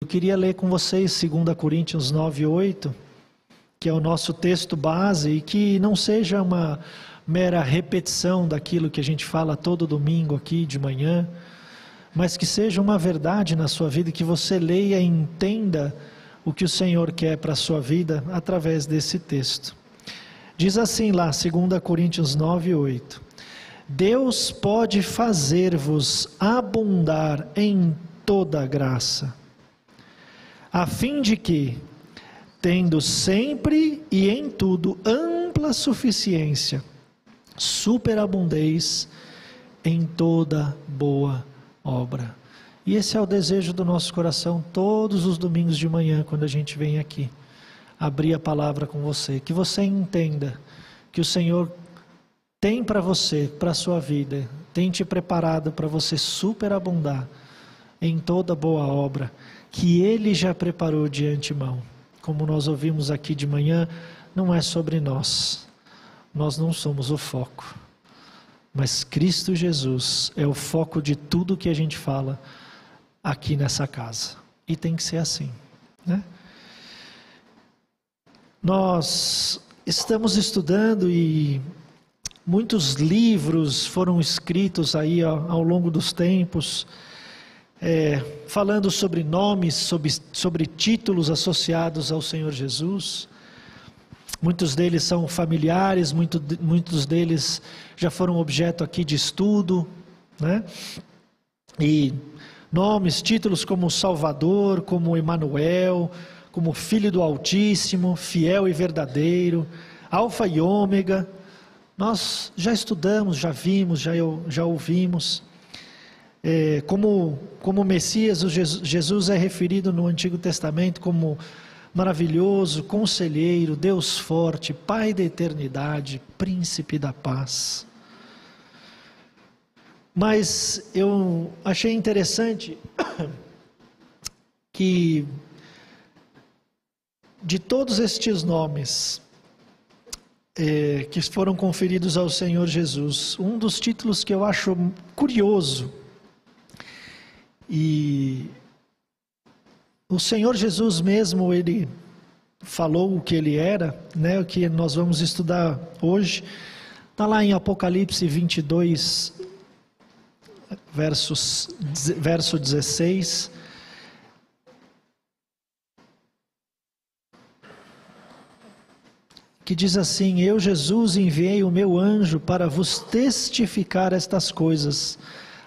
Eu queria ler com vocês 2 Coríntios 9:8, que é o nosso texto base, e que não seja uma mera repetição daquilo que a gente fala todo domingo aqui de manhã, mas que seja uma verdade na sua vida, que você leia e entenda o que o Senhor quer para a sua vida através desse texto. Diz assim lá, 2 Coríntios 9:8: Deus pode fazer-vos abundar em toda graça, a fim de que, tendo sempre e em tudo ampla suficiência, superabundeis em toda boa obra. E esse é o desejo do nosso coração todos os domingos de manhã, quando a gente vem aqui abrir a palavra com você, que você entenda que o Senhor tem para você, para a sua vida, tem te preparado para você superabundar em toda boa obra, que Ele já preparou de antemão. Como nós ouvimos aqui de manhã, não é sobre nós não somos o foco, mas Cristo Jesus é o foco de tudo que a gente fala aqui nessa casa, e tem que ser assim, né? Nós estamos estudando e muitos livros foram escritos aí ao longo dos tempos, falando sobre nomes, sobre títulos associados ao Senhor Jesus. Muitos deles são familiares, muitos deles já foram objeto aqui de estudo, né? E nomes, títulos como Salvador, como Emanuel, como Filho do Altíssimo, Fiel e Verdadeiro, Alfa e Ômega. Nós já estudamos, já vimos, já ouvimos. Como Messias, Jesus é referido no Antigo Testamento como maravilhoso, conselheiro, Deus forte, Pai da eternidade, Príncipe da paz. Mas eu achei interessante que de todos estes nomes que foram conferidos ao Senhor Jesus, um dos títulos que eu acho curioso, e o Senhor Jesus mesmo, Ele falou o que Ele era, né, o que nós vamos estudar hoje, está lá em Apocalipse 22, verso 16, que diz assim: Eu, Jesus, enviei o meu anjo para vos testificar estas coisas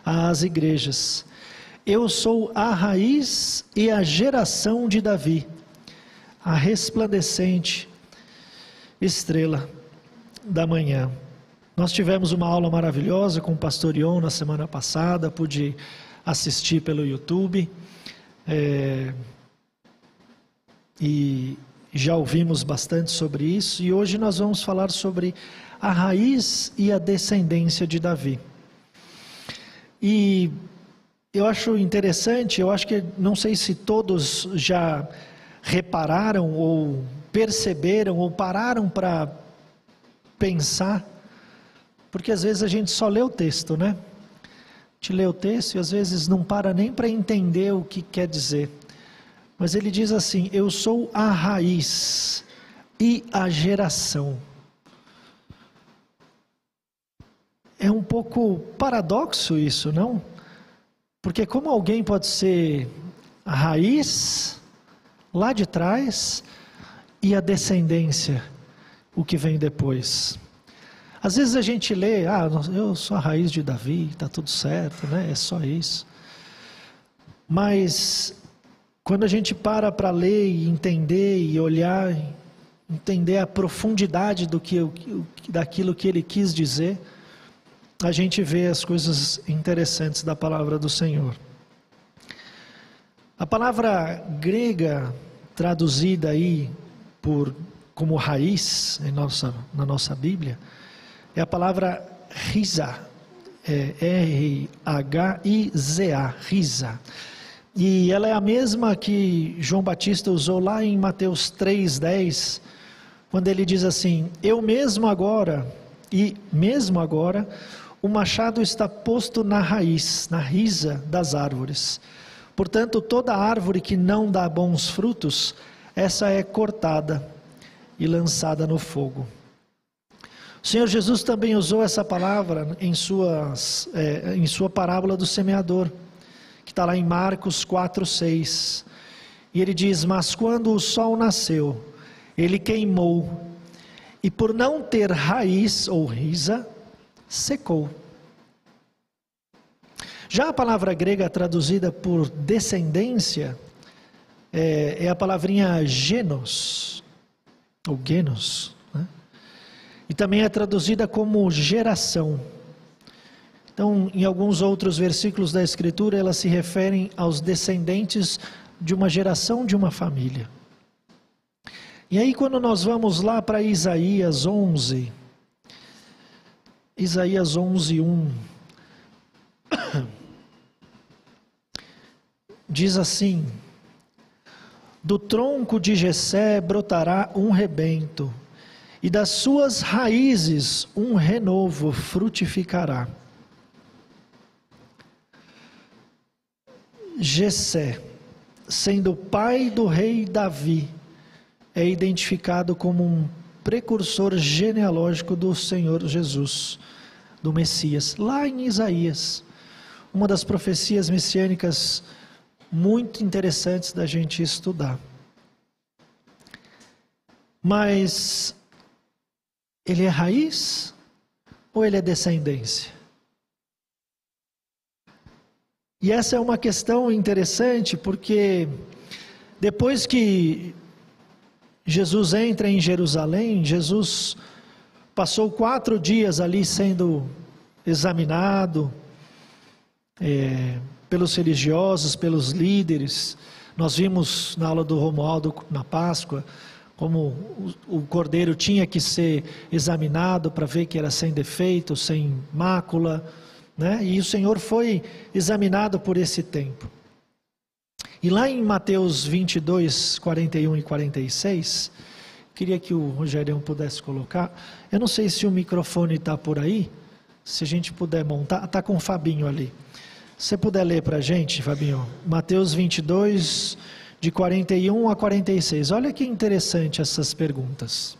às igrejas. Eu sou a raiz e a geração de Davi, a resplandecente estrela da manhã. Nós tivemos uma aula maravilhosa com o pastor Ion na semana passada, pude assistir pelo YouTube, e já ouvimos bastante sobre isso, e hoje nós vamos falar sobre a raiz e a descendência de Davi. E eu acho interessante, eu acho que, não sei se todos já repararam ou perceberam ou pararam para pensar, porque às vezes a gente só lê o texto, né? A gente lê o texto e às vezes não para nem para entender o que quer dizer. Mas ele diz assim: eu sou a raiz e a geração. É um pouco paradoxo isso, não? Porque como alguém pode ser a raiz, lá de trás, e a descendência, o que vem depois? Às vezes a gente lê, eu sou a raiz de Davi, está tudo certo, né? É só isso. Mas quando a gente para ler e entender e olhar, entender a profundidade daquilo que ele quis dizer, a gente vê as coisas interessantes da palavra do Senhor. A palavra grega traduzida aí como raiz na nossa Bíblia é a palavra rhiza, R-H-I-Z-A, rhiza. E ela é a mesma que João Batista usou lá em Mateus 3:10, quando ele diz assim: eu mesmo agora, o machado está posto na raiz, na risa das árvores. Portanto, toda árvore que não dá bons frutos, essa é cortada e lançada no fogo. O Senhor Jesus também usou essa palavra em sua parábola do semeador, que está lá em Marcos 4:6. E ele diz: mas quando o sol nasceu, ele queimou, e por não ter raiz ou risa, secou. Já a palavra grega traduzida por descendência é a palavrinha genos, ou genos, né? E também é traduzida como geração. Então, em alguns outros versículos da Escritura, elas se referem aos descendentes de uma geração, de uma família. E aí, quando nós vamos lá para Isaías 11, Isaías 11:1, diz assim: do tronco de Jessé brotará um rebento, e das suas raízes um renovo frutificará. Jessé, sendo pai do rei Davi, é identificado como um precursor genealógico do Senhor Jesus, do Messias, lá em Isaías, uma das profecias messiânicas muito interessantes da gente estudar. Mas ele é raiz ou ele é descendência? E essa é uma questão interessante, porque depois que Jesus entra em Jerusalém, Jesus passou 4 dias ali sendo examinado pelos religiosos, pelos líderes. Nós vimos na aula do Romualdo na Páscoa como o cordeiro tinha que ser examinado para ver que era sem defeito, sem mácula, né? E o Senhor foi examinado por esse tempo. E lá em Mateus 22, 41 e 46, queria que o Rogério pudesse colocar. Eu não sei se o microfone está por aí, se a gente puder montar. Está com o Fabinho ali. Se você puder ler para a gente, Fabinho, Mateus 22, de 41 a 46. Olha que interessante essas perguntas.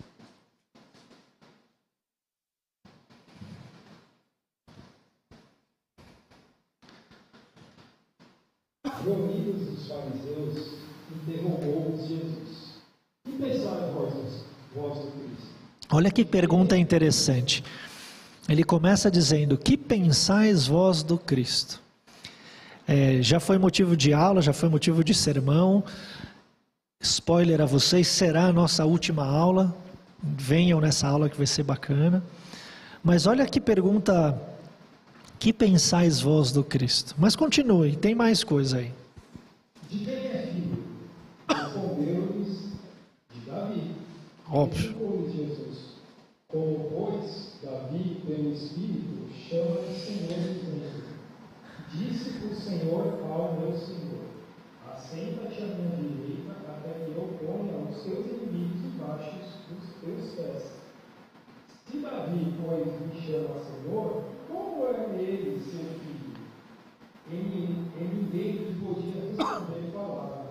Reunidos os fariseus, interrogou-os Jesus: que pensais vós do Cristo? Olha que pergunta interessante. Ele começa dizendo: que pensais vós do Cristo? Já foi motivo de aula, já foi motivo de sermão. Spoiler a vocês, será a nossa última aula. Venham nessa aula que vai ser bacana. Mas olha que pergunta: que pensais vós do Cristo? Mas continue, tem mais coisa aí. De quem é filho? Respondeu-lhes: de Davi. Óbvio. Explicou-lhes Jesus: como, pois, Davi, pelo Espírito, chama-lhe Senhor, dizendo: disse o Senhor ao meu Senhor: assenta-te à minha direita, até que eu ponha os teus inimigos debaixo dos teus pés. Se Davi, pois, me chama Senhor, como é ele seu filho? Ele ninguém lhe podia responder palavra,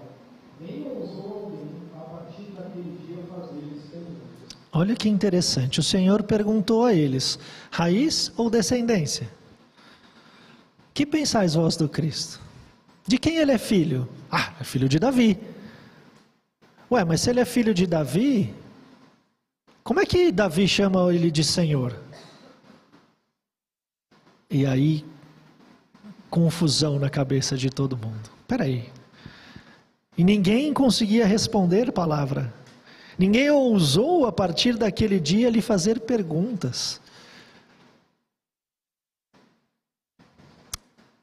nem ousou alguém, a partir daquele dia, fazer-lhes perguntas. Olha que interessante, o Senhor perguntou a eles: raiz ou descendência? Que pensais vós do Cristo? De quem ele é filho? Ah, é filho de Davi. Ué, mas se ele é filho de Davi, como é que Davi chama ele de Senhor? E aí, confusão na cabeça de todo mundo. Espera aí. E ninguém conseguia responder palavra. Ninguém ousou, a partir daquele dia, lhe fazer perguntas.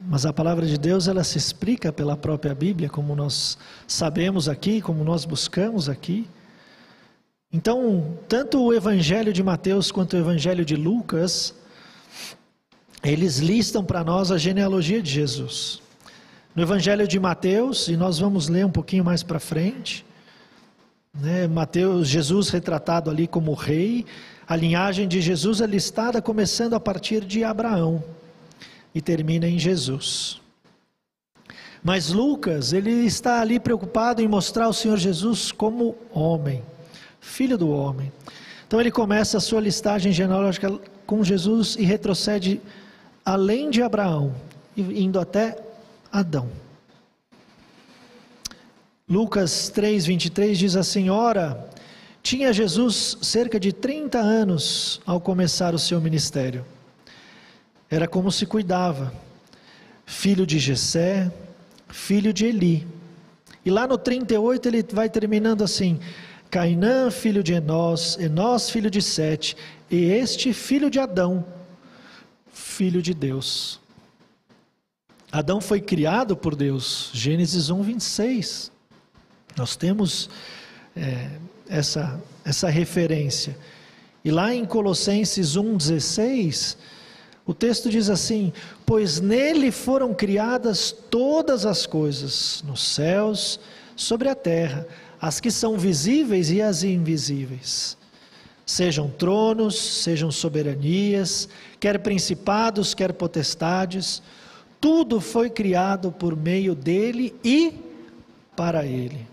Mas a palavra de Deus, ela se explica pela própria Bíblia, como nós sabemos aqui, como nós buscamos aqui. Então, tanto o Evangelho de Mateus quanto o Evangelho de Lucas, eles listam para nós a genealogia de Jesus. No Evangelho de Mateus, e nós vamos ler um pouquinho mais para frente, né, Mateus, Jesus retratado ali como rei, a linhagem de Jesus é listada começando a partir de Abraão e termina em Jesus. Mas Lucas, ele está ali preocupado em mostrar o Senhor Jesus como homem, filho do homem. Então ele começa a sua listagem genealógica com Jesus e retrocede além de Abraão, indo até Adão. Lucas 3:23 diz assim: ora, tinha Jesus cerca de 30 anos ao começar o seu ministério. Era como se cuidava, filho de Jessé, filho de Eli. E lá no 38 ele vai terminando assim: Cainã, filho de Enós, Enós, filho de Sete, e este filho de Adão, filho de Deus. Adão foi criado por Deus, Gênesis 1:26. Nós temos essa referência. E lá em Colossenses 1:16, o texto diz assim: pois nele foram criadas todas as coisas, nos céus, sobre a terra, as que são visíveis e as invisíveis. Sejam tronos, sejam soberanias, quer principados, quer potestades, tudo foi criado por meio dele e para ele.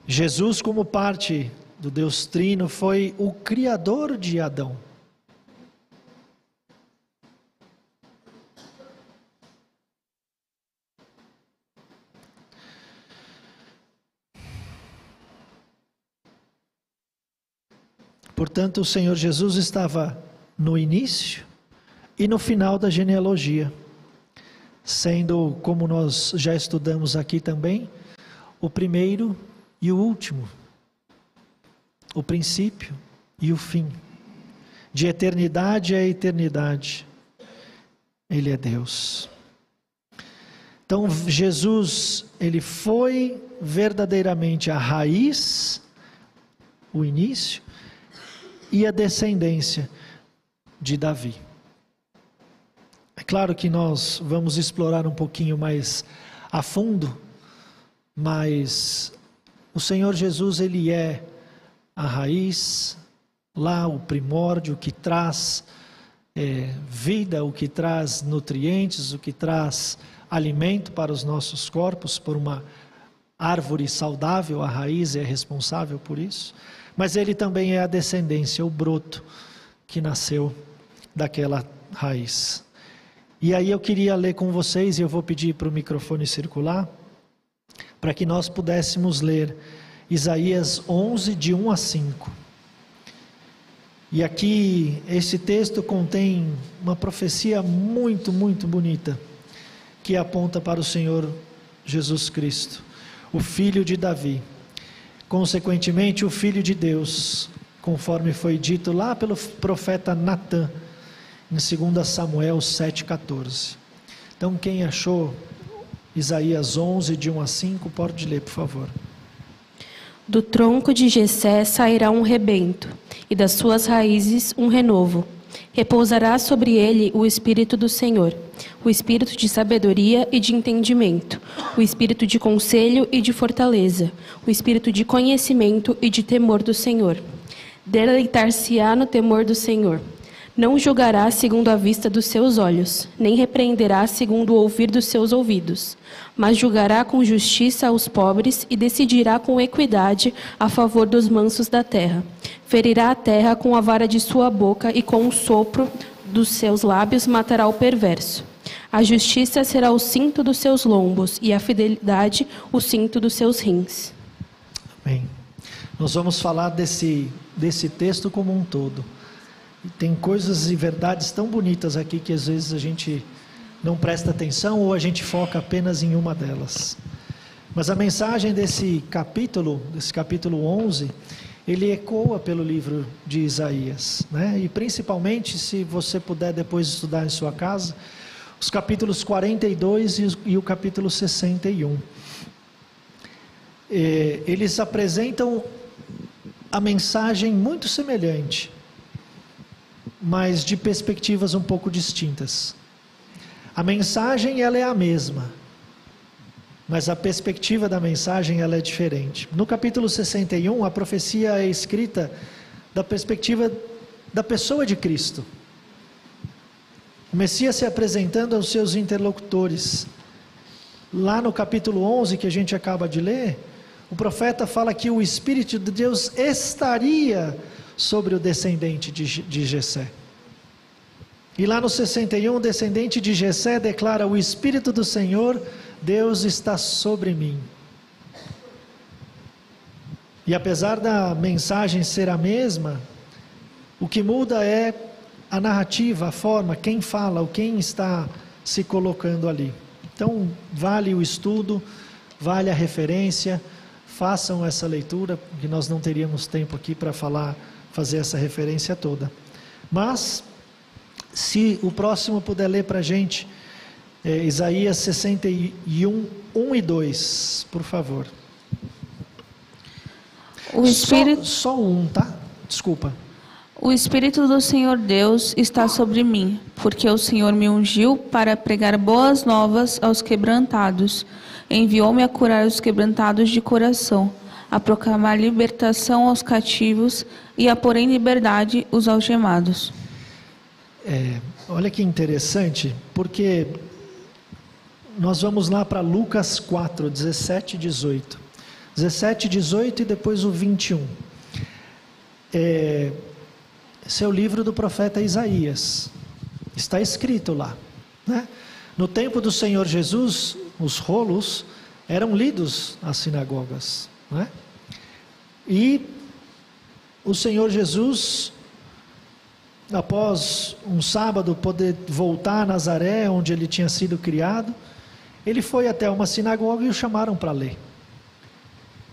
Jesus, como parte do Deus Trino, foi o criador de Adão. Portanto, o Senhor Jesus estava no início e no final da genealogia, sendo, como nós já estudamos aqui também, o primeiro e o último, o princípio e o fim, de eternidade a eternidade, Ele é Deus. Então Jesus, Ele foi verdadeiramente a raiz, o início, e a descendência de Davi. É claro que nós vamos explorar um pouquinho mais a fundo, mas o Senhor Jesus, Ele é a raiz, lá o primórdio que traz vida, o que traz nutrientes, o que traz alimento para os nossos corpos, por uma árvore saudável, a raiz é responsável por isso. Mas Ele também é a descendência, o broto que nasceu daquela raiz. E aí eu queria ler com vocês, e eu vou pedir para o microfone circular, para que nós pudéssemos ler Isaías 11, de 1 a 5. E aqui, esse texto contém uma profecia muito, muito bonita, que aponta para o Senhor Jesus Cristo, o Filho de Davi. Consequentemente, o Filho de Deus, conforme foi dito lá pelo profeta Natã, em 2 Samuel 7,14. Então, quem achou Isaías 11, de 1 a 5, pode ler, por favor. Do tronco de Jessé sairá um rebento, e das suas raízes um renovo. Repousará sobre ele o Espírito do Senhor, o Espírito de sabedoria e de entendimento, o Espírito de conselho e de fortaleza, o Espírito de conhecimento e de temor do Senhor. Deleitar-se-á no temor do Senhor. Não julgará segundo a vista dos seus olhos, nem repreenderá segundo o ouvir dos seus ouvidos, mas julgará com justiça os pobres e decidirá com equidade a favor dos mansos da terra. Ferirá a terra com a vara de sua boca e com o sopro dos seus lábios matará o perverso. A justiça será o cinto dos seus lombos e a fidelidade o cinto dos seus rins. Amém. Nós vamos falar desse texto como um todo. E tem coisas e verdades tão bonitas aqui que às vezes a gente não presta atenção ou a gente foca apenas em uma delas. Mas a mensagem desse capítulo 11, ele ecoa pelo livro de Isaías, né? E principalmente, se você puder depois estudar em sua casa, os capítulos 42 e o capítulo 61. Eles apresentam a mensagem muito semelhante, mas de perspectivas um pouco distintas. A mensagem, ela é a mesma, mas a perspectiva da mensagem, ela é diferente. No capítulo 61, a profecia é escrita da perspectiva da pessoa de Cristo. O Messias se apresentando aos seus interlocutores, lá no capítulo 11 que a gente acaba de ler, o profeta fala que o Espírito de Deus estaria sobre o descendente de Jessé. E lá no 61, o descendente de Jessé declara: o Espírito do Senhor, Deus está sobre mim. E apesar da mensagem ser a mesma, o que muda é a narrativa, a forma, quem fala, quem está se colocando ali. Então, vale o estudo, vale a referência, façam essa leitura, que nós não teríamos tempo aqui para fazer essa referência toda. Mas, se o próximo puder ler para a gente, Isaías 61, 1 e 2, por favor. O Espírito... Só um, tá? Desculpa. O Espírito do Senhor Deus está sobre mim, porque o Senhor me ungiu para pregar boas novas aos quebrantados. Enviou-me a curar os quebrantados de coração, a proclamar libertação aos cativos e a pôr em liberdade os algemados. Olha que interessante, porque nós vamos lá para Lucas 4, 17 e 18. 17, 18 e depois o 21. Esse é o livro do profeta Isaías. Está escrito lá, né? No tempo do Senhor Jesus, os rolos eram lidos às sinagogas, né? E o Senhor Jesus, após um sábado poder voltar a Nazaré, onde ele tinha sido criado, ele foi até uma sinagoga e o chamaram para ler.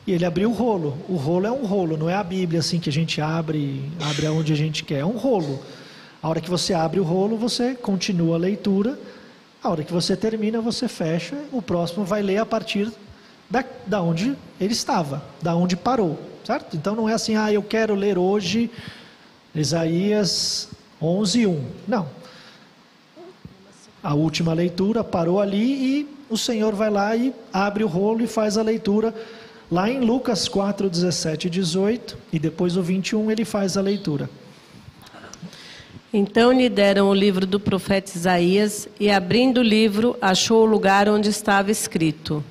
E ele abriu o rolo. O rolo é um rolo, não é a Bíblia assim que a gente abre aonde a gente quer. É um rolo. A hora que você abre o rolo, você continua a leitura. A hora que você termina, você fecha. O próximo vai ler a partir da onde ele estava, da onde parou, certo? Então não é assim, eu quero ler hoje Isaías 11, 1. Não. A última leitura parou ali e o Senhor vai lá e abre o rolo e faz a leitura. Lá em Lucas 4, 17 e 18, e depois o 21, ele faz a leitura. Então lhe deram o livro do profeta Isaías, e abrindo o livro, achou o lugar onde estava escrito: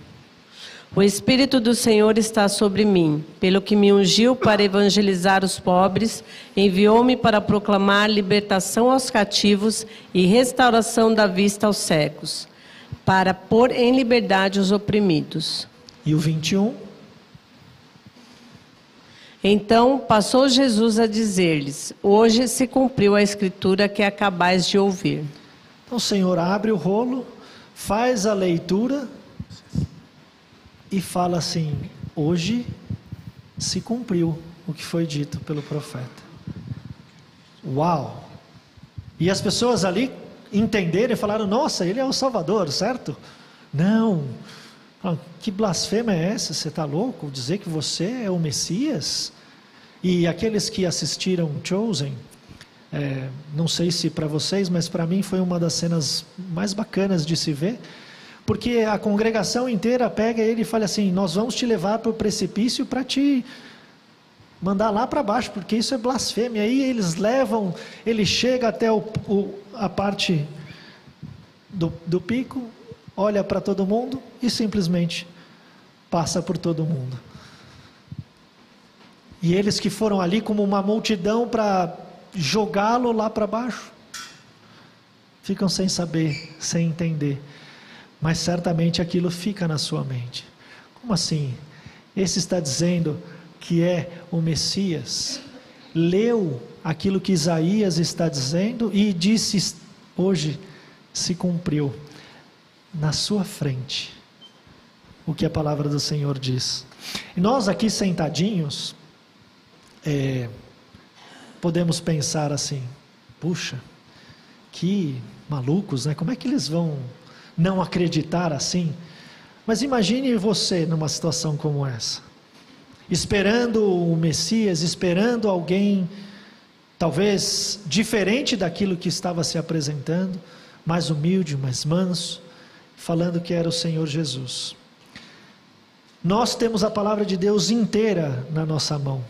O Espírito do Senhor está sobre mim, pelo que me ungiu para evangelizar os pobres, enviou-me para proclamar libertação aos cativos e restauração da vista aos cegos, para pôr em liberdade os oprimidos. E o 21? Então passou Jesus a dizer-lhes: Hoje se cumpriu a escritura que acabais de ouvir. Então o Senhor abre o rolo, faz a leitura e fala assim: hoje se cumpriu o que foi dito pelo profeta. Uau! E as pessoas ali entenderam e falaram: nossa, ele é o Salvador, certo? Não. Que blasfêmia é essa? Você está louco? Dizer que você é o Messias? E aqueles que assistiram Chosen, não sei se para vocês, mas para mim foi uma das cenas mais bacanas de se ver, porque a congregação inteira pega ele e fala assim: nós vamos te levar para o precipício para te mandar lá para baixo, porque isso é blasfêmia. Aí eles levam, ele chega até a parte do pico, olha para todo mundo e simplesmente passa por todo mundo. E eles que foram ali como uma multidão para jogá-lo lá para baixo, ficam sem saber, sem entender. Mas certamente aquilo fica na sua mente. Como assim? Esse está dizendo que é o Messias, leu aquilo que Isaías está dizendo e disse: hoje se cumpriu na sua frente o que a palavra do Senhor diz. E nós aqui sentadinhos, podemos pensar assim: puxa, que malucos, né? Como é que eles vão não acreditar assim? Mas imagine você numa situação como essa, esperando o Messias, esperando alguém talvez diferente daquilo que estava se apresentando, mais humilde, mais manso, falando que era o Senhor Jesus. Nós temos a palavra de Deus inteira na nossa mão,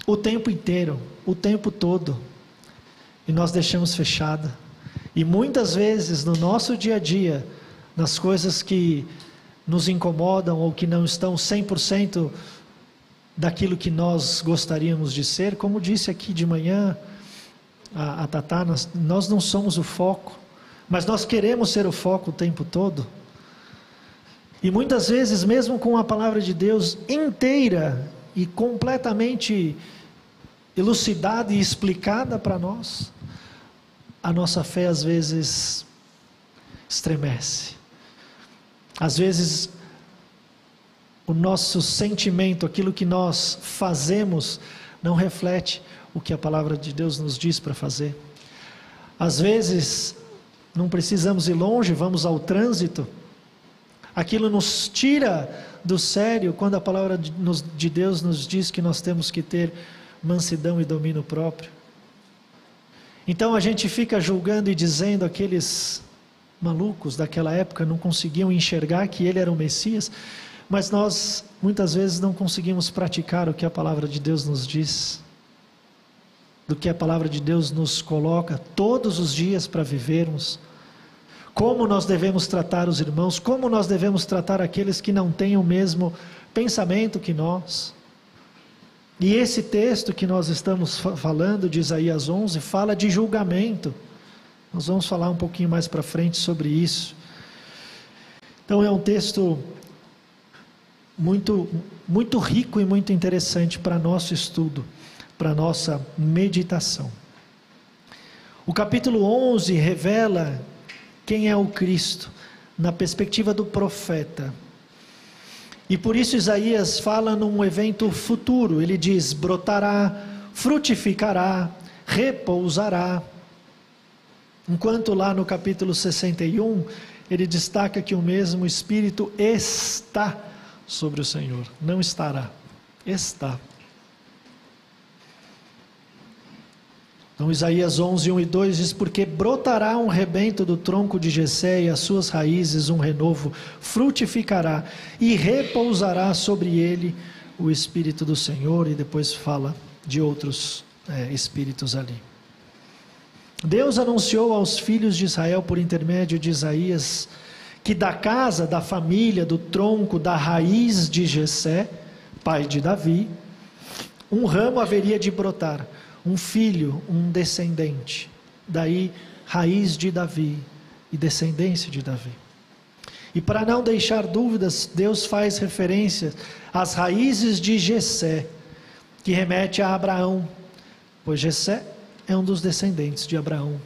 o tempo inteiro, o tempo todo, e nós deixamos fechada. E muitas vezes no nosso dia a dia, nas coisas que nos incomodam ou que não estão 100% daquilo que nós gostaríamos de ser. Como disse aqui de manhã a Tatá, nós não somos o foco, mas nós queremos ser o foco o tempo todo. E muitas vezes, mesmo com a palavra de Deus inteira e completamente elucidada e explicada para nós, a nossa fé às vezes estremece. Às vezes o nosso sentimento, aquilo que nós fazemos, não reflete o que a palavra de Deus nos diz para fazer. Às vezes não precisamos ir longe, vamos ao trânsito. Aquilo nos tira do sério quando a palavra de Deus nos diz que nós temos que ter mansidão e domínio próprio. Então a gente fica julgando e dizendo, aqueles malucos daquela época não conseguiam enxergar que ele era o Messias, mas nós muitas vezes não conseguimos praticar o que a palavra de Deus nos diz, do que a palavra de Deus nos coloca todos os dias para vivermos. Como nós devemos tratar os irmãos, como nós devemos tratar aqueles que não têm o mesmo pensamento que nós. E esse texto que nós estamos falando, de Isaías 11, fala de julgamento. Nós vamos falar um pouquinho mais para frente sobre isso. Então é um texto muito rico e muito interessante para nosso estudo, para nossa meditação. O capítulo 11 revela quem é o Cristo, na perspectiva do profeta. E por isso Isaías fala num evento futuro. Ele diz: brotará, frutificará, repousará. Enquanto lá no capítulo 61, ele destaca que o mesmo Espírito está sobre o Senhor. Não estará, está. Então Isaías 11, 1 e 2 diz: porque brotará um rebento do tronco de Jessé, e as suas raízes um renovo, frutificará, e repousará sobre ele o Espírito do Senhor. E depois fala de outros espíritos ali. Deus anunciou aos filhos de Israel, por intermédio de Isaías, que da casa, da família, do tronco, da raiz de Jessé, pai de Davi, um ramo haveria de brotar, um filho, um descendente. Daí, raiz de Davi e descendência de Davi. E para não deixar dúvidas, Deus faz referência às raízes de Jessé, que remete a Abraão, pois Jessé é um dos descendentes de Abraão.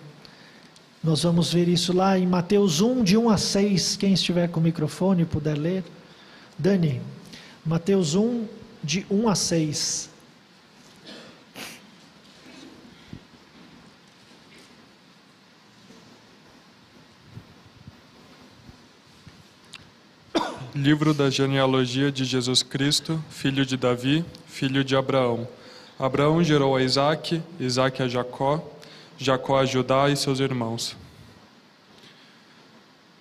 Nós vamos ver isso lá em Mateus 1, de 1 a 6, quem estiver com o microfone puder ler. Dani, Mateus 1, de 1 a 6. Livro da genealogia de Jesus Cristo, filho de Davi, filho de Abraão. Abraão gerou a Isaque, Isaque a Jacó, Jacó a Judá e seus irmãos.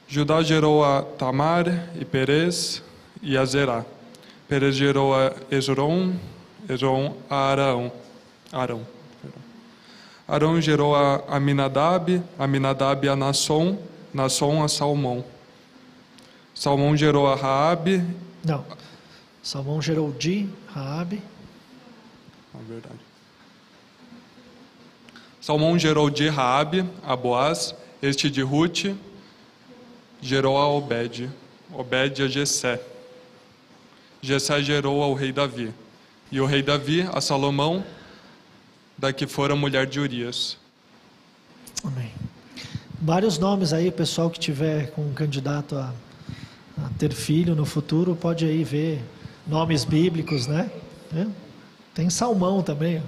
Judá gerou a Tamar e Perez e a Zerá. Perez gerou a Esrom, Esrom a Arão. Arão gerou a Aminadab, Aminadab a Nasson, Nasson a Salmão. Salmão gerou a Raabe. Não, Salmão gerou de Raabe. Verdade. Salmão gerou de Raabe a Boaz, este de Rute gerou a Obed, Obed a Jessé. Jessé gerou ao rei Davi, e o rei Davi a Salomão, da que fora mulher de Urias. Amém. Vários nomes aí, pessoal que tiver com um candidato a ter filho no futuro, pode aí ver nomes bíblicos, né? Tem Salmão também.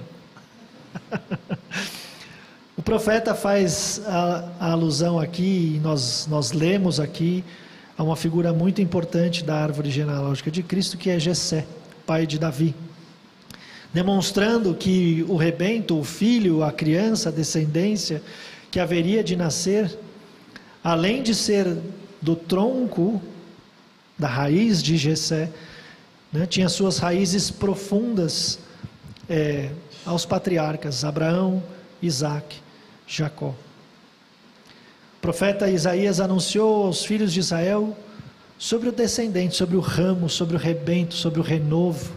O profeta faz a alusão aqui, e nós lemos aqui, a uma figura muito importante da árvore genealógica de Cristo, que é Jessé, pai de Davi. Demonstrando que o rebento, o filho, a criança, a descendência que haveria de nascer, além de ser do tronco, da raiz de Jessé, né, tinha suas raízes profundas aos patriarcas Abraão, Isaque, Jacó. profeta Isaías anunciou aos filhos de Israel sobre o descendente, sobre o ramo, sobre o rebento, sobre o renovo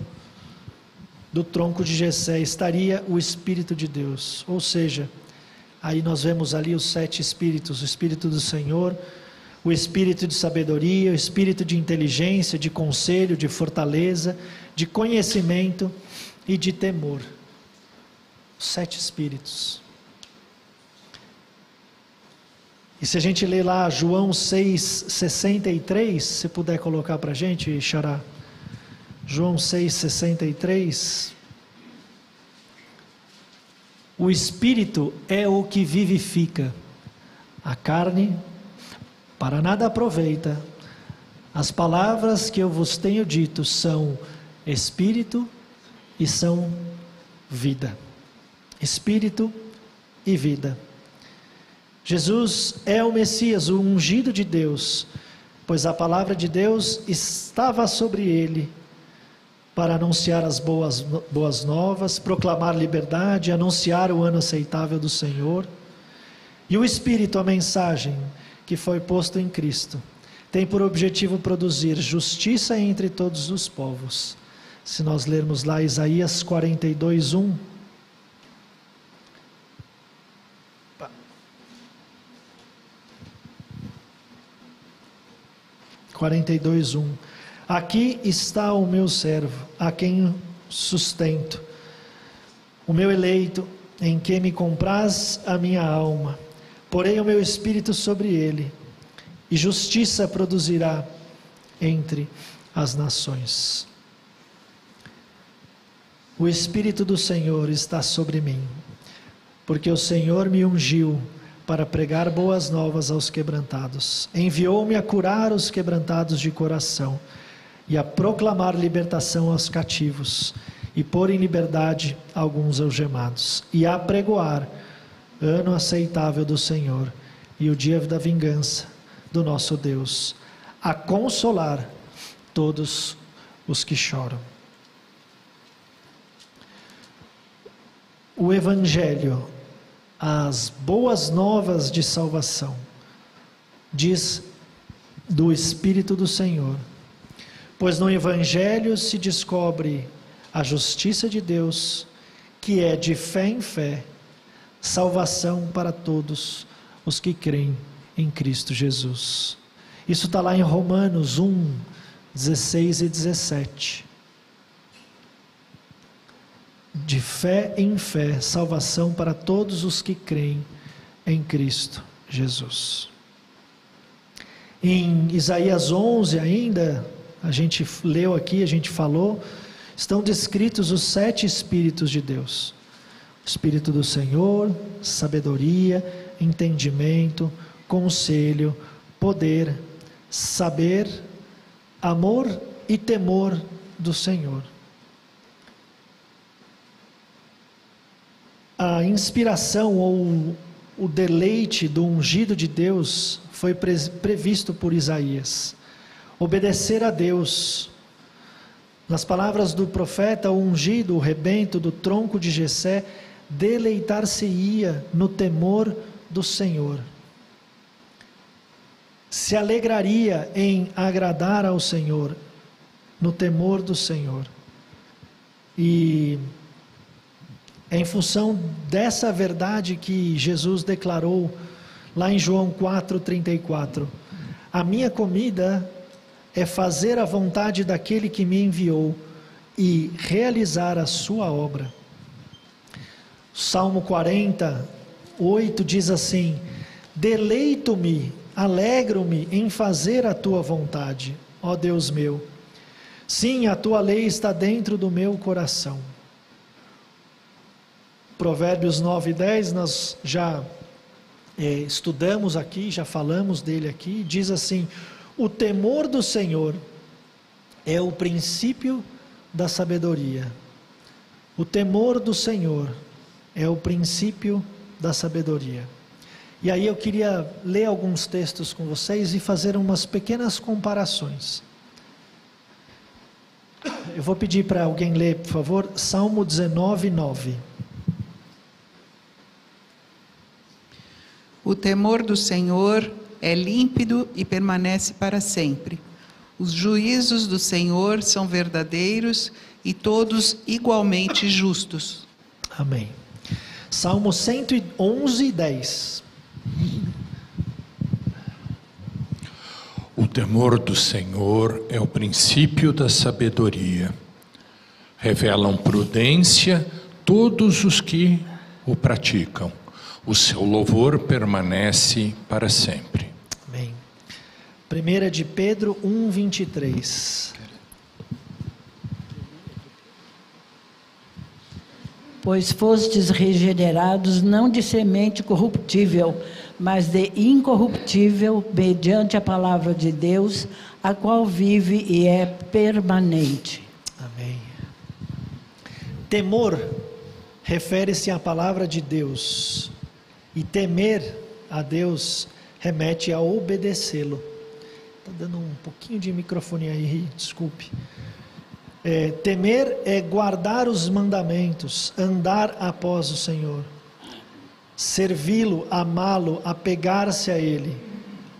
do tronco de Jessé estaria o Espírito de Deus. Ou seja, aí nós vemos ali os 7 Espíritos: o Espírito do Senhor, o Espírito de sabedoria, o Espírito de inteligência, de conselho, de fortaleza, de conhecimento e de temor. Os 7 Espíritos. E se a gente ler lá João 6,63, se puder colocar para a gente, Xará. João 6,63. O Espírito é o que vivifica, a carne para nada aproveita. As palavras que eu vos tenho dito são Espírito e são vida. Espírito e vida. Jesus é o Messias, o ungido de Deus, pois a palavra de Deus estava sobre ele para anunciar as boas novas, proclamar liberdade, anunciar o ano aceitável do Senhor. E o Espírito, a mensagem que foi posto em Cristo, tem por objetivo produzir justiça entre todos os povos. Se nós lermos lá Isaías 42:1, 42:1. Aqui está o meu servo, a quem sustento, o meu eleito, em quem me compraz a minha alma. Porei o meu espírito sobre ele, e justiça produzirá entre as nações. O Espírito do Senhor está sobre mim, porque o Senhor me ungiu para pregar boas novas aos quebrantados. Enviou-me a curar os quebrantados de coração e a proclamar libertação aos cativos e pôr em liberdade alguns algemados, e a pregoar ano aceitável do Senhor e o dia da vingança do nosso Deus, a consolar todos os que choram. O Evangelho, as boas novas de salvação, diz do Espírito do Senhor, pois no Evangelho se descobre a justiça de Deus, que é de fé em fé, salvação para todos os que creem em Cristo Jesus. Isso está lá em Romanos 1:16 e 17. De fé em fé, salvação para todos os que creem em Cristo Jesus. Em Isaías 11 ainda, a gente leu aqui, a gente falou, estão descritos os 7 Espíritos de Deus. O Espírito do Senhor, sabedoria, entendimento, conselho, poder, saber, amor e temor do Senhor. A inspiração ou o deleite do ungido de Deus foi previsto por Isaías. Obedecer a Deus. Nas palavras do profeta, o ungido, o rebento do tronco de Jessé, deleitar-se-ia no temor do Senhor. Se alegraria em agradar ao Senhor, no temor do Senhor. E é em função dessa verdade que Jesus declarou lá em João 4:34: a minha comida é fazer a vontade daquele que me enviou e realizar a sua obra. Salmo 40:8 diz assim: deleito-me, alegro-me em fazer a tua vontade, ó Deus meu. Sim, a tua lei está dentro do meu coração. Provérbios 9:10, nós já estudamos aqui, já falamos dele aqui, diz assim: o temor do Senhor é o princípio da sabedoria. O temor do Senhor é o princípio da sabedoria. E aí eu queria ler alguns textos com vocês e fazer umas pequenas comparações. Eu vou pedir para alguém ler, por favor, Salmo 19:9. O temor do Senhor é límpido e permanece para sempre. Os juízos do Senhor são verdadeiros e todos igualmente justos. Amém. Salmo 111, 10. O temor do Senhor é o princípio da sabedoria. Revelam prudência todos os que o praticam. O seu louvor permanece para sempre. Amém. 1 de Pedro 1, 23. Pois fostes regenerados não de semente corruptível, mas de incorruptível, mediante a palavra de Deus, a qual vive e é permanente. Amém. Temor refere-se à palavra de Deus, e temer a Deus remete a obedecê-lo. Está dando um pouquinho de microfone aí, desculpe. Temer é guardar os mandamentos, andar após o Senhor, servi-lo, amá-lo, apegar-se a Ele,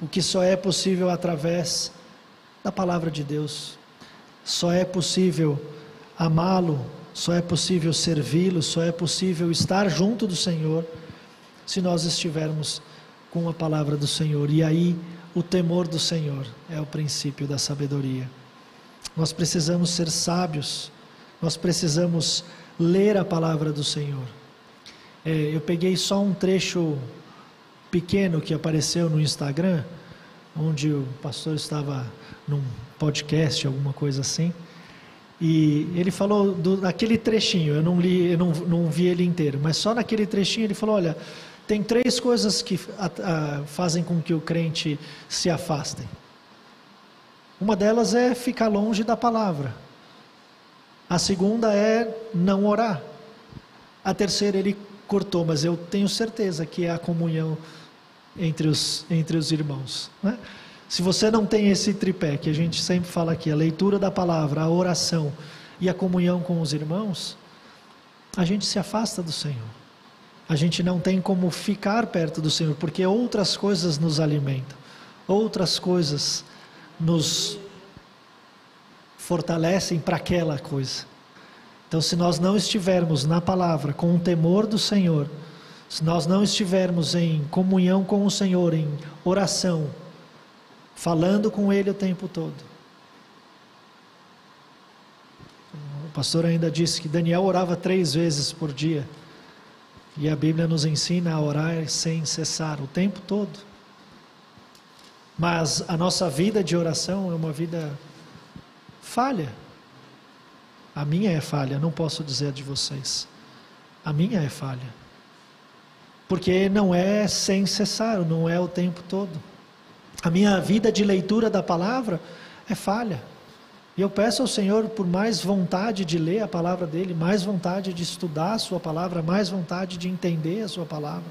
o que só é possível através da palavra de Deus. Só é possível amá-lo, só é possível servi-lo, só é possível estar junto do Senhor se nós estivermos com a palavra do Senhor. E aí o temor do Senhor é o princípio da sabedoria. Nós precisamos ser sábios, nós precisamos ler a palavra do Senhor. Eu peguei só um trecho pequeno que apareceu no Instagram, onde o pastor estava num podcast, alguma coisa assim, e ele falou naquele trechinho, eu não li, eu não vi ele inteiro, mas só naquele trechinho ele falou: olha, tem 3 coisas que fazem com que o crente se afastem. Uma delas é ficar longe da palavra. A segunda é não orar. A terceira ele cortou, mas eu tenho certeza que é a comunhão entre os irmãos, né? Se você não tem esse tripé, que a gente sempre fala aqui, a leitura da palavra, a oração e a comunhão com os irmãos, a gente se afasta do Senhor. A gente não tem como ficar perto do Senhor, porque outras coisas nos alimentam, outras coisas nos fortalecem para aquela coisa. Então, se nós não estivermos na palavra com o temor do Senhor, se nós não estivermos em comunhão com o Senhor, em oração, falando com Ele o tempo todo. O pastor ainda disse que Daniel orava 3 vezes por dia, e a Bíblia nos ensina a orar sem cessar, o tempo todo. Mas a nossa vida de oração é uma vida falha. A minha é falha, não posso dizer a de vocês. A minha é falha. Porque não é sem cessar, não é o tempo todo. A minha vida de leitura da palavra é falha. E eu peço ao Senhor por mais vontade de ler a palavra dEle, mais vontade de estudar a sua palavra, mais vontade de entender a sua palavra.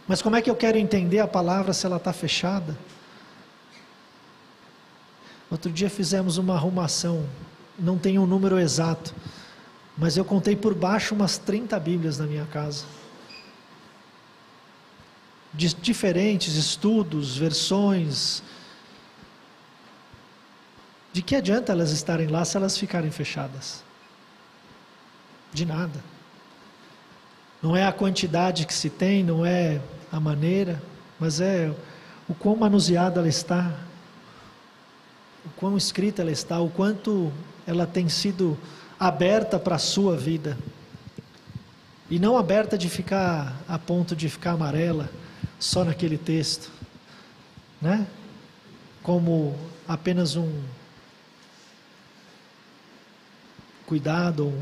Mas como é que eu quero entender a palavra se ela está fechada? Outro dia fizemos uma arrumação, não tenho um número exato, mas eu contei por baixo umas 30 Bíblias na minha casa. De diferentes estudos, versões. De que adianta elas estarem lá se elas ficarem fechadas? De nada. Não é a quantidade que se tem, não é a maneira, mas é o quão manuseada ela está, o quão escrita ela está, o quanto ela tem sido aberta para a sua vida. E não aberta de ficar a ponto de ficar amarela, só naquele texto, né? Como apenas um cuidado,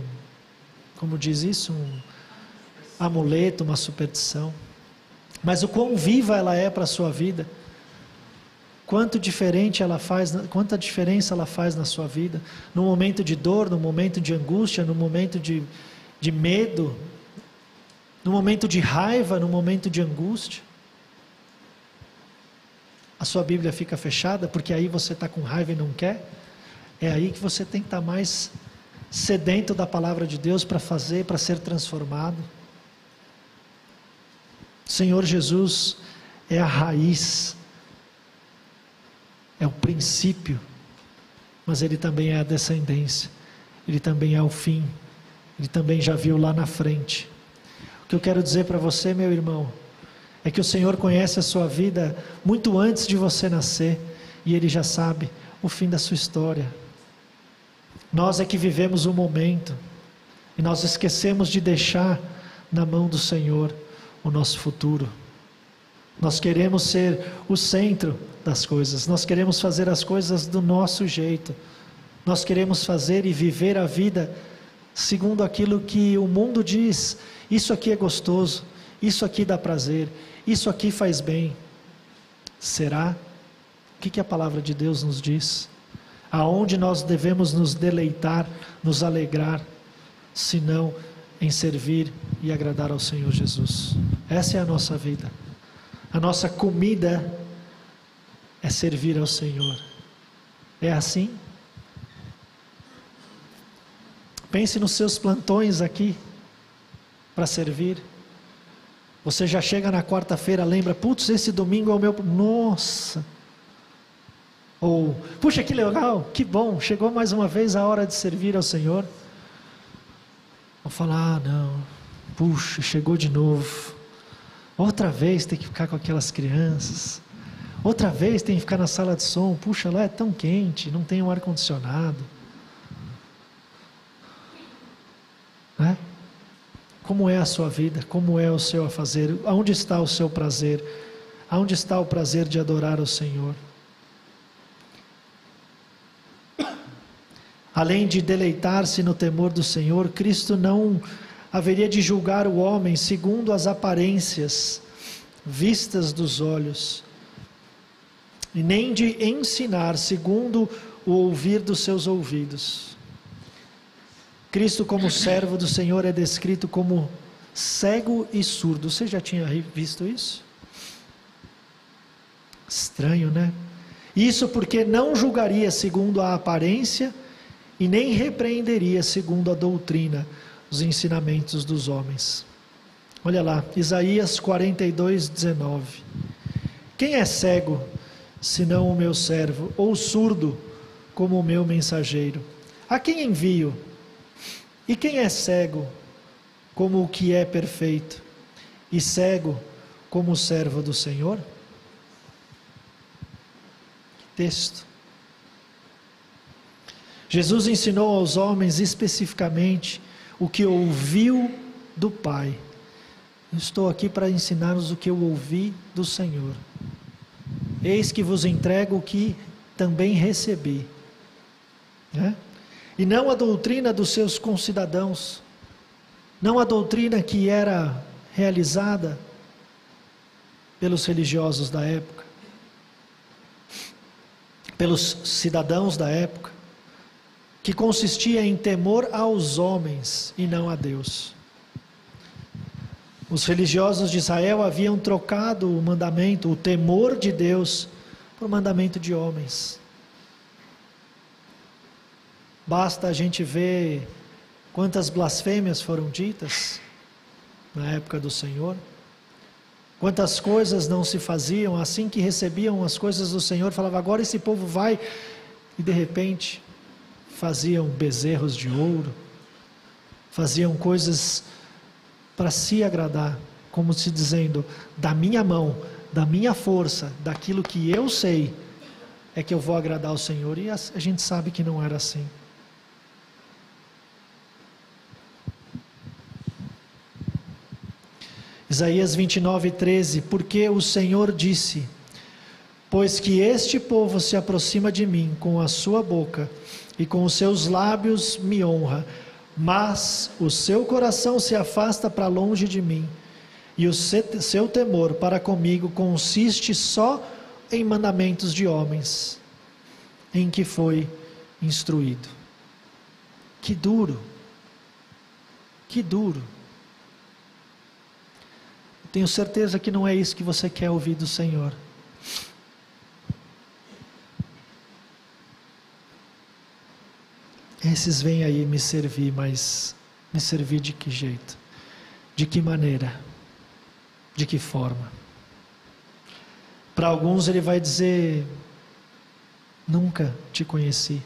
como diz isso, um amuleto, uma superstição. Mas o quão viva ela é para a sua vida, quanta diferença ela faz na sua vida, no momento de dor, no momento de angústia, no momento de medo, no momento de raiva, no momento de angústia. A sua Bíblia fica fechada porque aí você está com raiva e não quer? É aí que você tem que estar mais sedento da palavra de Deus para fazer, para ser transformado. O Senhor Jesus, é a raiz, é o princípio, mas Ele também é a descendência, Ele também é o fim, Ele também já viu lá na frente. O que eu quero dizer para você, meu irmão, é que o Senhor conhece a sua vida muito antes de você nascer, e Ele já sabe o fim da sua história. Nós é que vivemos o momento, e nós esquecemos de deixar na mão do Senhor o nosso futuro. Nós queremos ser o centro das coisas, nós queremos fazer as coisas do nosso jeito, nós queremos fazer e viver a vida segundo aquilo que o mundo diz. Isso aqui é gostoso, isso aqui dá prazer, isso aqui faz bem. Será? O que a palavra de Deus nos diz? Aonde nós devemos nos deleitar, nos alegrar, senão em servir e agradar ao Senhor Jesus? Essa é a nossa vida. A nossa comida é servir ao Senhor. É assim? Pense nos seus plantões aqui para servir. Você já chega na quarta-feira, lembra, putz, esse domingo é o meu... Nossa! Ou, puxa, que legal, que bom, chegou mais uma vez a hora de servir ao Senhor. Vou falar, não, puxa, chegou de novo. Outra vez tem que ficar com aquelas crianças. Outra vez tem que ficar na sala de som. Puxa, lá é tão quente, não tem um ar-condicionado. Né? Como é a sua vida? Como é o seu afazer? Aonde está o seu prazer? Aonde está o prazer de adorar o Senhor? Além de deleitar-se no temor do Senhor, Cristo não haveria de julgar o homem segundo as aparências vistas dos olhos, e nem de ensinar segundo o ouvir dos seus ouvidos. Cristo, como servo do Senhor, é descrito como cego e surdo. Você já tinha visto isso? Estranho, né? Isso porque não julgaria segundo a aparência e nem repreenderia segundo a doutrina, os ensinamentos dos homens. Olha lá, Isaías 42:19. Quem é cego, senão o meu servo, ou surdo, como o meu mensageiro? A quem envio? E quem é cego, como o que é perfeito, e cego, como o servo do Senhor? Texto. Jesus ensinou aos homens especificamente o que ouviu do Pai. Eu estou aqui para ensinar-vos o que eu ouvi do Senhor. Eis que vos entrego o que também recebi. Né? E não a doutrina dos seus concidadãos, não a doutrina que era realizada pelos religiosos da época, pelos cidadãos da época, que consistia em temor aos homens e não a Deus. Os religiosos de Israel haviam trocado o mandamento, o temor de Deus, por mandamento de homens. Basta a gente ver quantas blasfêmias foram ditas na época do Senhor, quantas coisas não se faziam, assim que recebiam as coisas do Senhor, falava, agora esse povo vai, e de repente faziam bezerros de ouro, faziam coisas para se agradar, como se dizendo, da minha mão, da minha força, daquilo que eu sei, é que eu vou agradar ao Senhor, e a gente sabe que não era assim. Isaías 29:13, porque o Senhor disse, pois que este povo se aproxima de mim com a sua boca, e com os seus lábios me honra, mas o seu coração se afasta para longe de mim, e o seu temor para comigo consiste só em mandamentos de homens, em que foi instruído. Que duro, que duro. Tenho certeza que não é isso que você quer ouvir do Senhor. Esses vêm aí me servir, mas me servir de que jeito? De que maneira? De que forma? Para alguns ele vai dizer: nunca te conheci.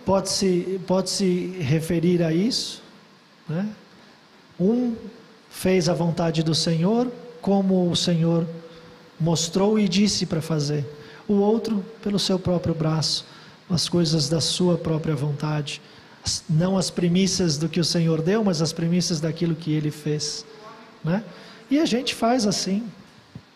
Pode-se referir a isso, né? Um fez a vontade do Senhor, como o Senhor mostrou e disse para fazer. O outro, pelo seu próprio braço, as coisas da sua própria vontade. Não as premissas do que o Senhor deu, mas as premissas daquilo que Ele fez, né? E a gente faz assim.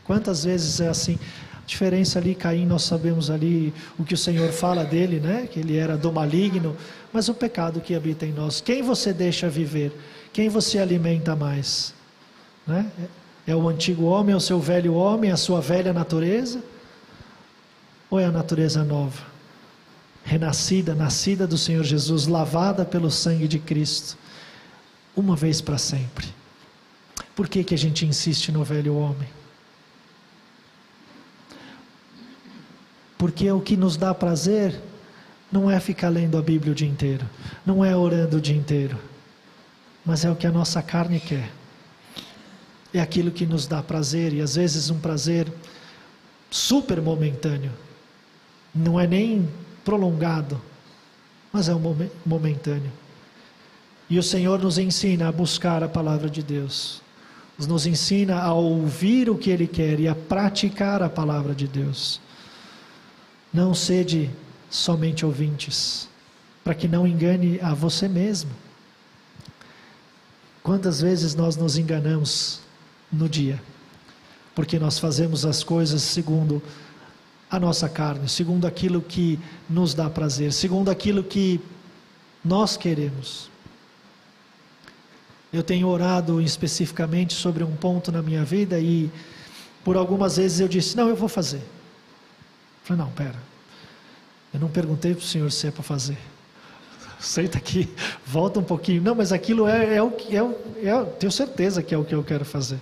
Quantas vezes é assim? A diferença ali, Caim, nós sabemos ali o que o Senhor fala dele, né? Que ele era do maligno, mas o pecado que habita em nós. Quem você deixa viver? Quem você alimenta mais? Né? É o antigo homem, é o seu velho homem, a sua velha natureza? Ou é a natureza nova? Renascida, nascida do Senhor Jesus, lavada pelo sangue de Cristo, uma vez para sempre. Por que a gente insiste no velho homem? Porque o que nos dá prazer não é ficar lendo a Bíblia o dia inteiro, não é orando o dia inteiro, mas é o que a nossa carne quer. É aquilo que nos dá prazer, e às vezes um prazer super momentâneo, não é nem prolongado, mas é um momentâneo. E o Senhor nos ensina a buscar a palavra de Deus, nos ensina a ouvir o que Ele quer e a praticar a palavra de Deus. Não sede somente ouvintes, para que não engane a você mesmo. Quantas vezes nós nos enganamos no dia? Porque nós fazemos as coisas segundo a nossa carne, segundo aquilo que nos dá prazer, segundo aquilo que nós queremos. Eu tenho orado especificamente sobre um ponto na minha vida e por algumas vezes eu disse: não, eu vou fazer. Eu falei: não, pera, eu não perguntei para o Senhor se é para fazer. Senta aqui, volta um pouquinho. Não, mas aquilo tenho certeza que é o que eu quero fazer.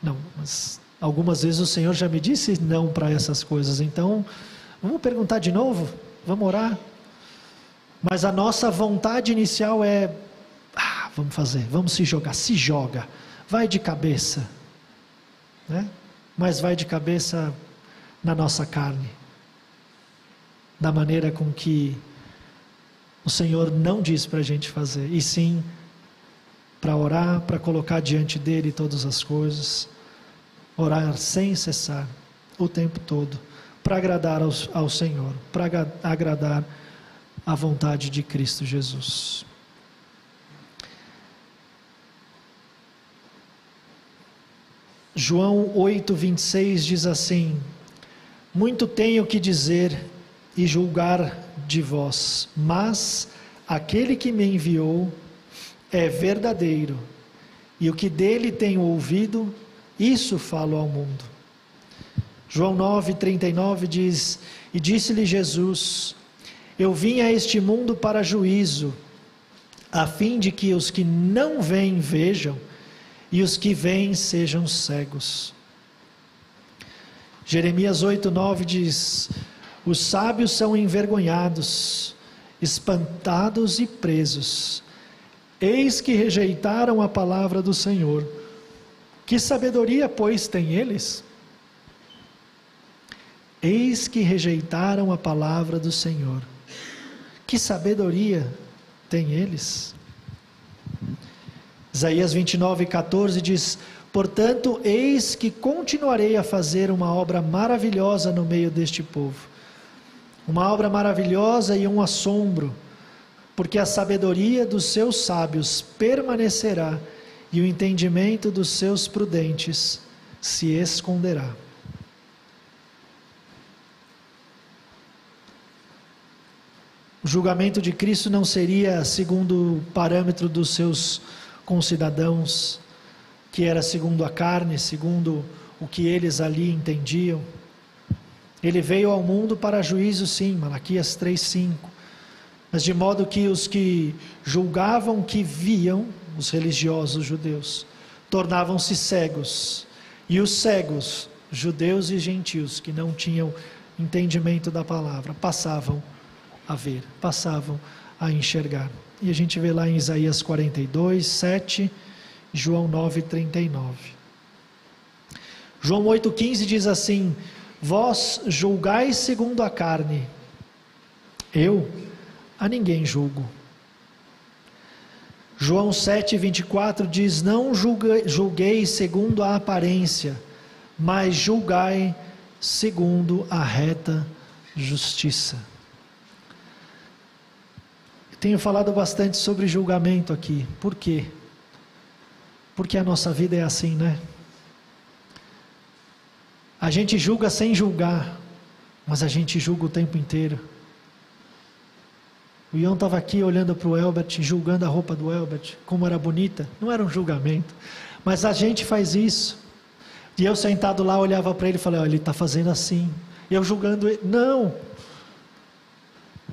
Não, mas algumas vezes o Senhor já me disse não para essas coisas. Então, vamos perguntar de novo? Vamos orar? Mas a nossa vontade inicial é: vamos fazer, vamos se jogar. Se joga, vai de cabeça, né? Mas vai de cabeça na nossa carne, da maneira com que o Senhor não diz para a gente fazer, e sim para orar, para colocar diante dEle todas as coisas, orar sem cessar, o tempo todo, para agradar ao Senhor, para agradar a vontade de Cristo Jesus. João 8:26 diz assim: muito tenho que dizer e julgar de vós, mas aquele que me enviou é verdadeiro, e o que dele tenho ouvido, isso falo ao mundo. João 9:39 diz: e disse-lhe Jesus: eu vim a este mundo para juízo, a fim de que os que não veem vejam, e os que veem sejam cegos. Jeremias 8:9 diz: os sábios são envergonhados, espantados e presos. Eis que rejeitaram a palavra do Senhor. Que sabedoria, pois, têm eles? Eis que rejeitaram a palavra do Senhor. Que sabedoria têm eles? Isaías 29:14 diz: portanto, eis que continuarei a fazer uma obra maravilhosa no meio deste povo. Uma obra maravilhosa e um assombro, porque a sabedoria dos seus sábios permanecerá, e o entendimento dos seus prudentes se esconderá. O julgamento de Cristo não seria segundo o parâmetro dos seus concidadãos, que era segundo a carne, segundo o que eles ali entendiam. Ele veio ao mundo para juízo, sim, Malaquias 3:5. Mas de modo que os que julgavam que viam, os religiosos judeus, tornavam-se cegos. E os cegos, judeus e gentios, que não tinham entendimento da palavra, passavam a ver, passavam a enxergar. E a gente vê lá em Isaías 42, 7, João 9, 39. João 8,15 diz assim: vós julgais segundo a carne, eu a ninguém julgo. João 7,24 diz: não julgueis segundo a aparência, mas julgai segundo a reta justiça. Tenho falado bastante sobre julgamento aqui. Por quê? Porque a nossa vida é assim, né? A gente julga sem julgar, mas a gente julga o tempo inteiro. O Ian estava aqui olhando para o Elbert, julgando a roupa do Elbert, como era bonita. Não era um julgamento, mas a gente faz isso. E eu sentado lá olhava para ele e falei: olha, ele está fazendo assim. E eu julgando ele. Não!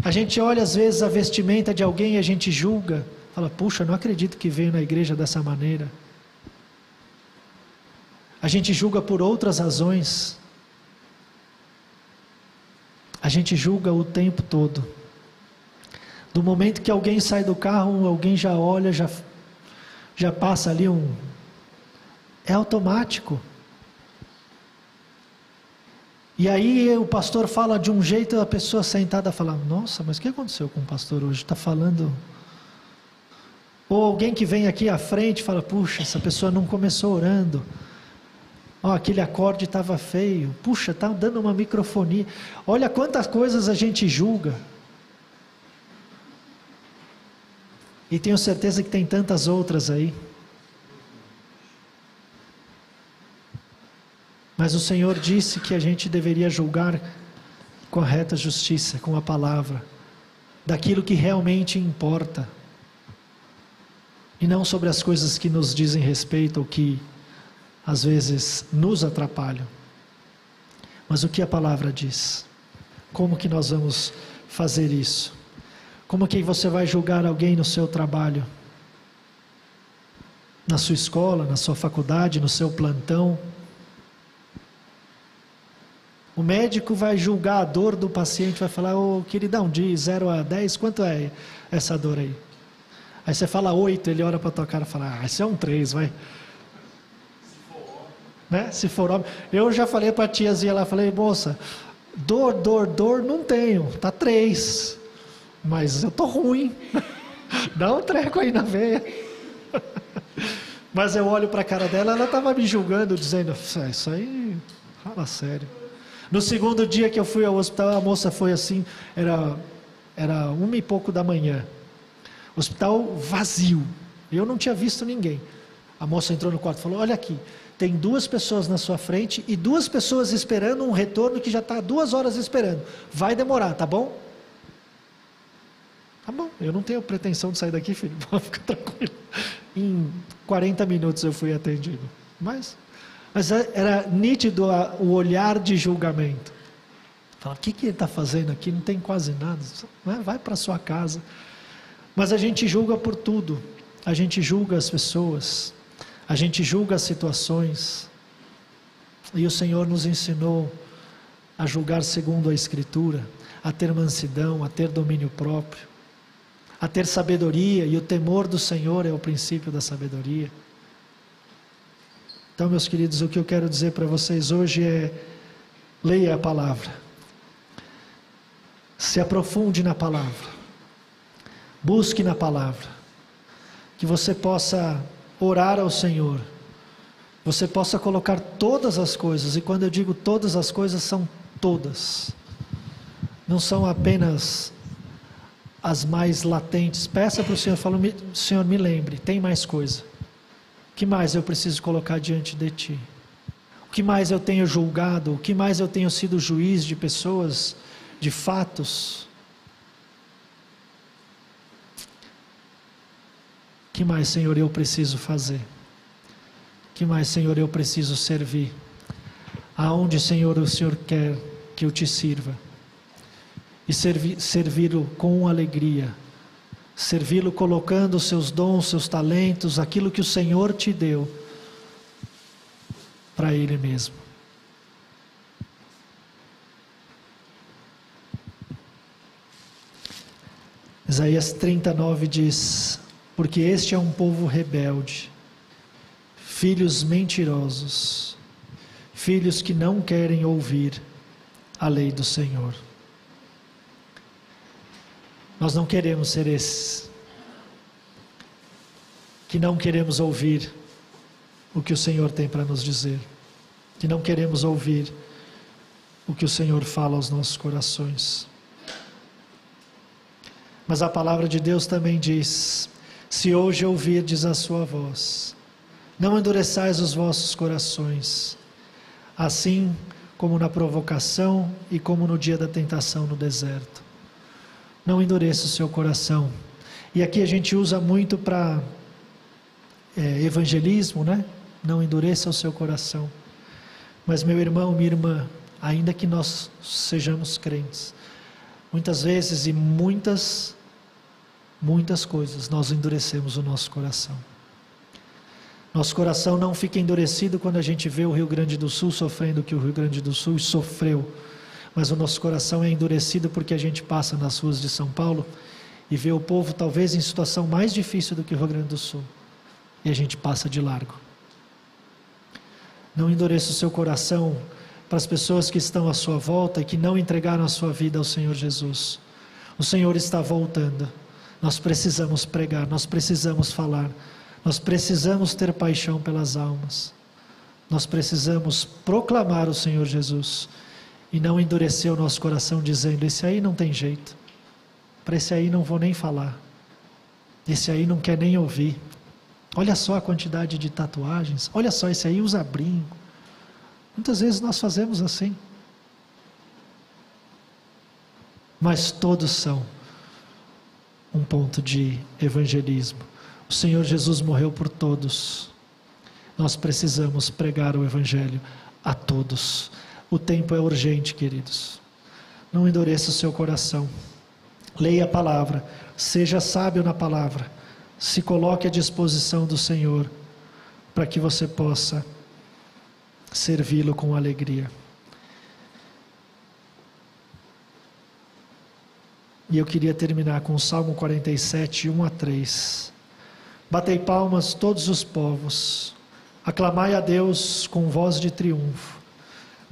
A gente olha às vezes a vestimenta de alguém e a gente julga. Fala: puxa, não acredito que veio na igreja dessa maneira. A gente julga por outras razões. A gente julga o tempo todo. Do momento que alguém sai do carro, alguém já olha, já passa ali um... É automático. E aí o pastor fala de um jeito, a pessoa sentada fala: nossa, mas o que aconteceu com o pastor hoje? Está falando... Ou alguém que vem aqui à frente fala: puxa, essa pessoa não começou orando. Aquele acorde estava feio. Puxa, está dando uma microfonia. Olha quantas coisas a gente julga. E tenho certeza que tem tantas outras aí. Mas o Senhor disse que a gente deveria julgar com a reta justiça, com a palavra, daquilo que realmente importa. E não sobre as coisas que nos dizem respeito ou que às vezes nos atrapalham. Mas o que a palavra diz? Como que nós vamos fazer isso? Como que você vai julgar alguém no seu trabalho? Na sua escola, na sua faculdade, no seu plantão? O médico vai julgar a dor do paciente, vai falar: ô queridão, de 0 a 10, quanto é essa dor aí? Aí você fala 8, ele olha para a tua cara e fala: isso é um 3, vai. Né? Se for homem. Eu já falei para a tiazinha lá, falei: moça, dor, não tenho, tá 3. Mas eu tô ruim. Dá um treco aí na veia. Mas eu olho para a cara dela, ela estava me julgando, dizendo: isso aí, fala sério. No segundo dia que eu fui ao hospital, a moça foi assim, era 1 e pouco da manhã. Hospital vazio. Eu não tinha visto ninguém. A moça entrou no quarto e falou: olha aqui, tem 2 pessoas na sua frente e 2 pessoas esperando um retorno que já está 2 horas esperando. Vai demorar, tá bom? Tá bom, eu não tenho pretensão de sair daqui, filho. Fica tranquilo. Em 40 minutos eu fui atendido. Mas era nítido o olhar de julgamento. Fala: o que ele está fazendo aqui? Não tem quase nada. Vai para sua casa. Mas a gente julga por tudo. A gente julga as pessoas. A gente julga as situações. E o Senhor nos ensinou a julgar segundo a Escritura, a ter mansidão, a ter domínio próprio, a ter sabedoria, e o temor do Senhor é o princípio da sabedoria. Então, meus queridos, o que eu quero dizer para vocês hoje é: leia a palavra, se aprofunde na palavra, busque na palavra, que você possa orar ao Senhor, você possa colocar todas as coisas, e quando eu digo todas as coisas, são todas, não são apenas as mais latentes. Peça para o Senhor, fala: Senhor, me lembre, tem mais coisa. O que mais eu preciso colocar diante de Ti? O que mais eu tenho julgado? O que mais eu tenho sido juiz de pessoas, de fatos? O que mais, Senhor, eu preciso fazer? O que mais, Senhor, eu preciso servir? Aonde, Senhor, o Senhor quer que eu Te sirva? E servi-lo com alegria, servi-lo colocando os seus dons, seus talentos, aquilo que o Senhor te deu, para Ele mesmo. Isaías 39 diz: porque este é um povo rebelde, filhos mentirosos, filhos que não querem ouvir a lei do Senhor. Nós não queremos ser esses, que não queremos ouvir o que o Senhor tem para nos dizer, que não queremos ouvir o que o Senhor fala aos nossos corações. Mas a palavra de Deus também diz: se hoje ouvirdes a sua voz, não endureçais os vossos corações, assim como na provocação e como no dia da tentação no deserto. Não endureça o seu coração. E aqui a gente usa muito para evangelismo, né? Não endureça o seu coração. Mas meu irmão, minha irmã, ainda que nós sejamos crentes, muitas vezes e muitas coisas nós endurecemos o nosso coração. Nosso coração não fica endurecido quando a gente vê o Rio Grande do Sul sofrendo o que o Rio Grande do Sul sofreu, mas o nosso coração é endurecido porque a gente passa nas ruas de São Paulo e vê o povo talvez em situação mais difícil do que o Rio Grande do Sul, e a gente passa de largo. Não endureça o seu coração para as pessoas que estão à sua volta e que não entregaram a sua vida ao Senhor Jesus. O Senhor está voltando. Nós precisamos pregar, nós precisamos falar, nós precisamos ter paixão pelas almas. Nós precisamos proclamar o Senhor Jesus e não endurecer o nosso coração dizendo: esse aí não tem jeito, para esse aí não vou nem falar, esse aí não quer nem ouvir. Olha só a quantidade de tatuagens, olha só, esse aí usa brinco. Muitas vezes nós fazemos assim, mas todos são um ponto de evangelismo. O Senhor Jesus morreu por todos. Nós precisamos pregar o evangelho a todos. O tempo é urgente, queridos. Não endureça o seu coração. Leia a palavra, seja sábio na palavra. Se coloque à disposição do Senhor para que você possa servi-lo com alegria. E eu queria terminar com o Salmo 47, 1-3. Batei palmas todos os povos, aclamai a Deus com voz de triunfo,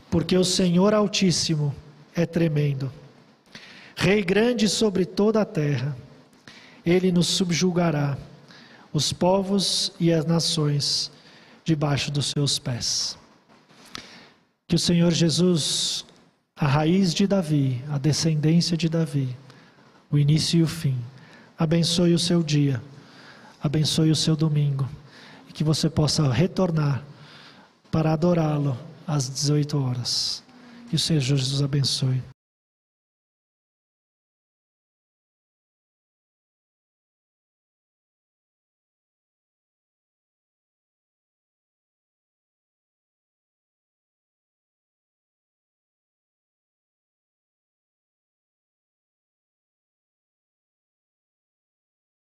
porque o Senhor Altíssimo é tremendo, Rei grande sobre toda a terra. Ele nos subjugará, os povos e as nações debaixo dos seus pés. Que o Senhor Jesus, a raiz de Davi, a descendência de Davi, o início e o fim, abençoe o seu dia, abençoe o seu domingo, e que você possa retornar para adorá-lo às 18 horas. Que o Senhor Jesus abençoe.